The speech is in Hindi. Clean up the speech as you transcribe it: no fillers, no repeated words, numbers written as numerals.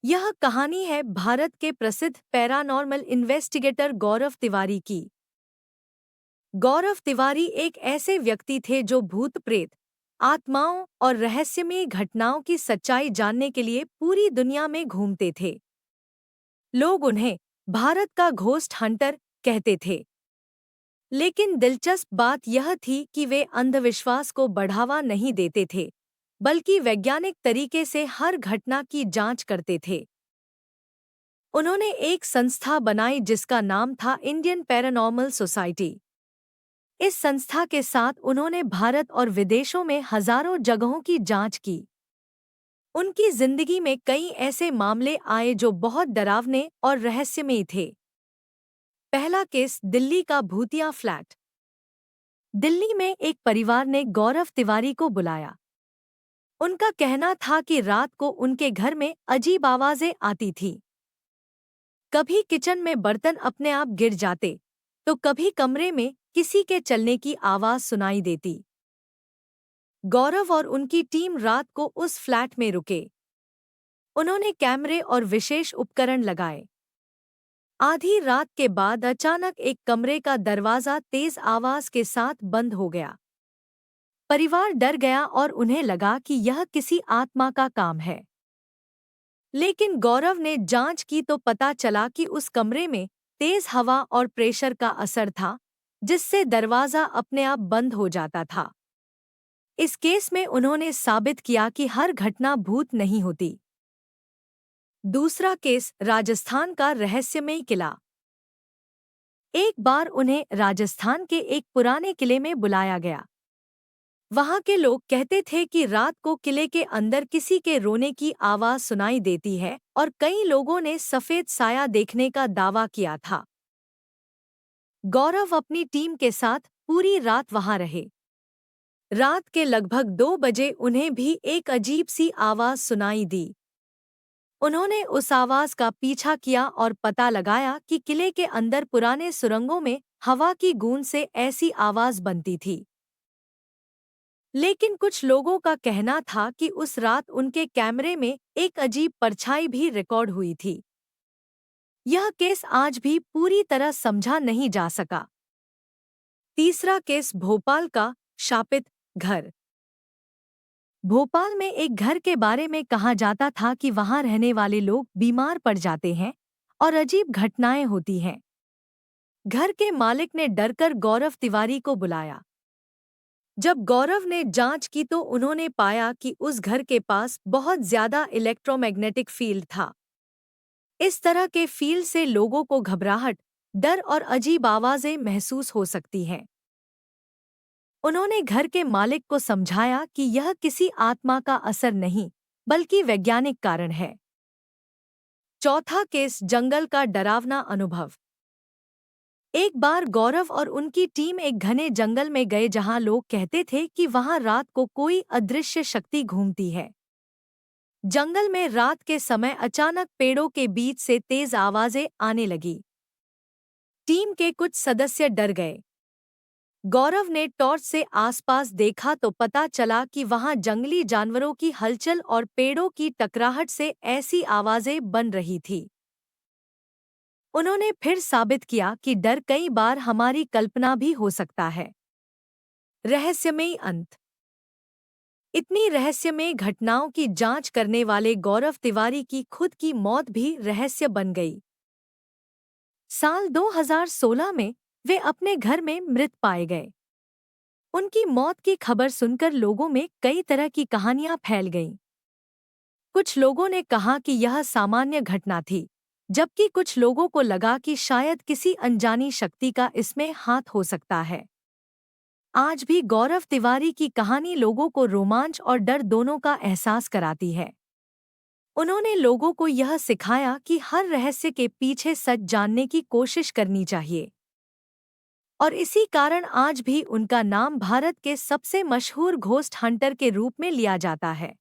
यह कहानी है भारत के प्रसिद्ध पैरानॉर्मल इन्वेस्टिगेटर गौरव तिवारी की। गौरव तिवारी एक ऐसे व्यक्ति थे जो भूत प्रेत, आत्माओं और रहस्यमयी घटनाओं की सच्चाई जानने के लिए पूरी दुनिया में घूमते थे। लोग उन्हें भारत का घोस्ट हंटर कहते थे। लेकिन दिलचस्प बात यह थी कि वे अंधविश्वास को बढ़ावा नहीं देते थे, बल्कि वैज्ञानिक तरीके से हर घटना की जांच करते थे। उन्होंने एक संस्था बनाई जिसका नाम था इंडियन पैरानॉर्मल सोसाइटी। इस संस्था के साथ उन्होंने भारत और विदेशों में हजारों जगहों की जांच की। उनकी जिंदगी में कई ऐसे मामले आए जो बहुत डरावने और रहस्यमयी थे। पहला केस, दिल्ली का भूतिया फ्लैट। दिल्ली में एक परिवार ने गौरव तिवारी को बुलाया। उनका कहना था कि रात को उनके घर में अजीब आवाजें आती थीं। कभी किचन में बर्तन अपने आप गिर जाते, तो कभी कमरे में किसी के चलने की आवाज सुनाई देती। गौरव और उनकी टीम रात को उस फ्लैट में रुके। उन्होंने कैमरे और विशेष उपकरण लगाए। आधी रात के बाद अचानक एक कमरे का दरवाजा तेज आवाज के साथ बंद हो गया। परिवार डर गया और उन्हें लगा कि यह किसी आत्मा का काम है। लेकिन गौरव ने जांच की तो पता चला कि उस कमरे में तेज हवा और प्रेशर का असर था, जिससे दरवाजा अपने आप बंद हो जाता था। इस केस में उन्होंने साबित किया कि हर घटना भूत नहीं होती। दूसरा केस, राजस्थान का रहस्यमयी किला। एक बार उन्हें राजस्थान के एक पुराने किले में बुलाया गया। वहां के लोग कहते थे कि रात को किले के अंदर किसी के रोने की आवाज सुनाई देती है और कई लोगों ने सफेद साया देखने का दावा किया था। गौरव अपनी टीम के साथ पूरी रात वहां रहे। रात के लगभग 2 बजे उन्हें भी एक अजीब सी आवाज सुनाई दी। उन्होंने उस आवाज का पीछा किया और पता लगाया कि किले के अंदर पुराने सुरंगों में हवा की गूंज से ऐसी आवाज बनती थी। लेकिन कुछ लोगों का कहना था कि उस रात उनके कैमरे में एक अजीब परछाई भी रिकॉर्ड हुई थी। यह केस आज भी पूरी तरह समझा नहीं जा सका। तीसरा केस, भोपाल का शापित घर। भोपाल में एक घर के बारे में कहा जाता था कि वहां रहने वाले लोग बीमार पड़ जाते हैं और अजीब घटनाएं होती हैं। घर के मालिक ने डरकर गौरव तिवारी को बुलाया। जब गौरव ने जांच की तो उन्होंने पाया कि उस घर के पास बहुत ज्यादा इलेक्ट्रोमैग्नेटिक फील्ड था। इस तरह के फील्ड से लोगों को घबराहट, डर और अजीब आवाजें महसूस हो सकती हैं। उन्होंने घर के मालिक को समझाया कि यह किसी आत्मा का असर नहीं, बल्कि वैज्ञानिक कारण है। चौथा केस, जंगल का डरावना अनुभव। एक बार गौरव और उनकी टीम एक घने जंगल में गए जहां लोग कहते थे कि वहां रात को कोई अदृश्य शक्ति घूमती है। जंगल में रात के समय अचानक पेड़ों के बीच से तेज आवाजें आने लगी। टीम के कुछ सदस्य डर गए। गौरव ने टॉर्च से आसपास देखा तो पता चला कि वहां जंगली जानवरों की हलचल और पेड़ों की टकराहट से ऐसी आवाजें बन रही थी। उन्होंने फिर साबित किया कि डर कई बार हमारी कल्पना भी हो सकता है। रहस्यमयी अंत। इतनी रहस्यमयी घटनाओं की जांच करने वाले गौरव तिवारी की खुद की मौत भी रहस्य बन गई। साल 2016 में वे अपने घर में मृत पाए गए। उनकी मौत की खबर सुनकर लोगों में कई तरह की कहानियां फैल गईं। कुछ लोगों ने कहा कि यह सामान्य घटना थी, जबकि कुछ लोगों को लगा कि शायद किसी अनजानी शक्ति का इसमें हाथ हो सकता है। आज भी गौरव तिवारी की कहानी लोगों को रोमांच और डर दोनों का एहसास कराती है। उन्होंने लोगों को यह सिखाया कि हर रहस्य के पीछे सच जानने की कोशिश करनी चाहिए। और इसी कारण आज भी उनका नाम भारत के सबसे मशहूर घोस्ट हंटर के रूप में लिया जाता है।